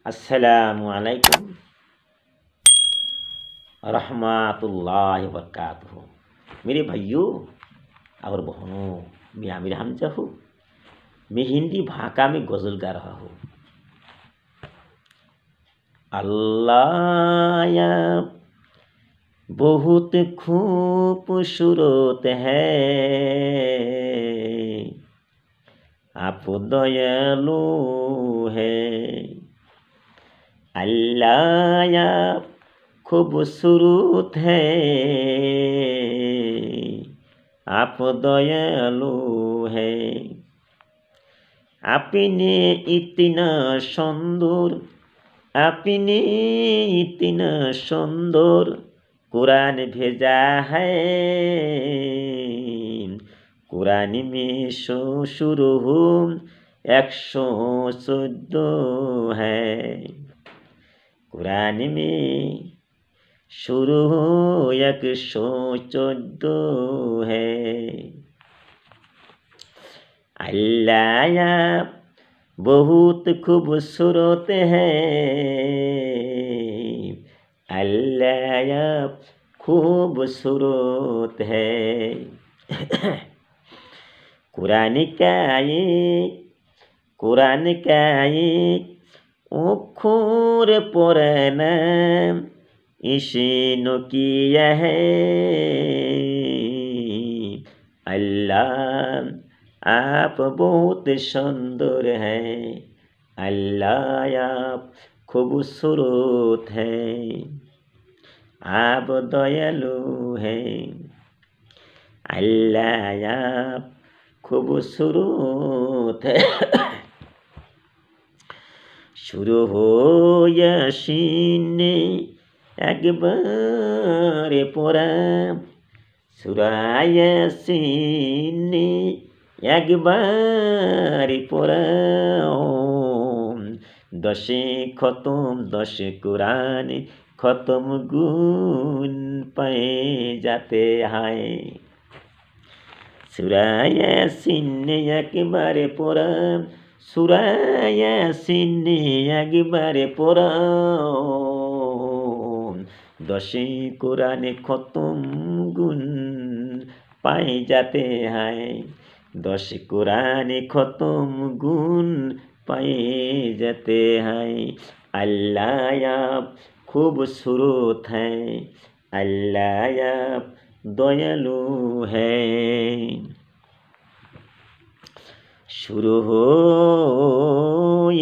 अस्सलामुअलैकुम रहमतुल्लाहि वबरकातुहू। मेरे भाइयों और बहनों, मैं आमिर हमजा हूँ। मैं हिंदी भाषा में गज़ल गा रहा हूँ। अल्लाह या बहुत खूबसूरत है, आप दयालु है। अल्लाह या खूबसूरत है, आप दयालु है। आपने इतना सुंदर, आपने इतना सुंदर कुरान भेजा है। कुरान में शुरू 114 है। कुरान में शुरू 114 है। अल्लाह या बहुत खूबसूरत है, अल्लाह या खूबसूरत है। कुरान का एक अक्षर पढ़ना इसने किया है। अल्लाह आप बहुत सुंदर हैं, अल्लाह आप खूबसूरत हैं, आप दयालु हैं। अल्लाह आप खूबसूरत है। शुरू हो यासीन একবার পড়া, সূরা ইয়াসিন একবার পড়া। 10 খতম 10 कुरान खत्म गुण पाए जाते हैं। সূরা ইয়াসিন একবার পড়া, সূরা ইয়াসিন একবার পড়া। 10 कुरान खत्म गुण पाए जाते हैं। 10 कुरान खत्म गुण पाए जाते हैं। अल्लाह आप खूबसूरत हैं, अल्लाह आप दयालु हैं। शुरू हो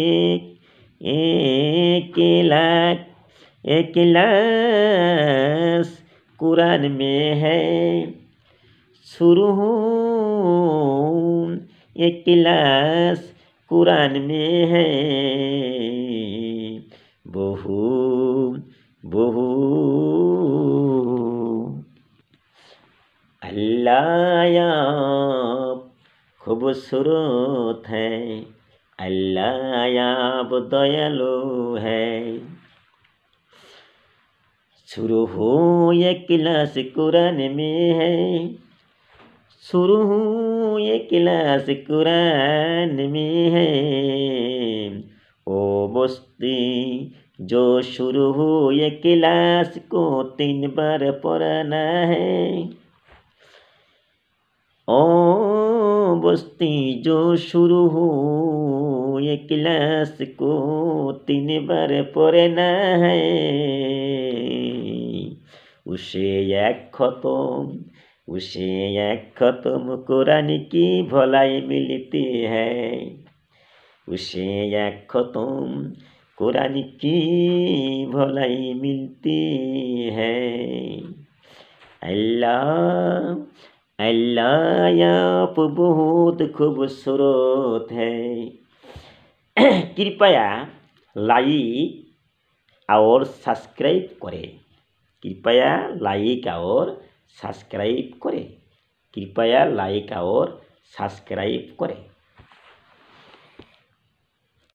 एक लाख कुरान में है। शुरू हो एक लाख कुरान में है। बहु बहु अल्लाह आप खूबसूरत है, अल्लाह आप दयालु है। शुरू हो एक क्लास कुरान में है। शुरू हो एक क्लास कुरान में है। ओ बस्ती जो शुरू हो एक क्लास को 3 बार पढ़ना है। ओ बस्ती जो शुरू हो ये क्लास को 3 बार पढ़ना है। उसे एक खत्म कुरान की भलाई मिलती है। उसे एक खत्म कुरान की भलाई मिलती है। अल्लाह आप बहुत खूबसूरत है। कृपया लाइक और सब्सक्राइब करें। कृपया लाइक और सब्सक्राइब करें। कृपया लाइक और सब्सक्राइब करें।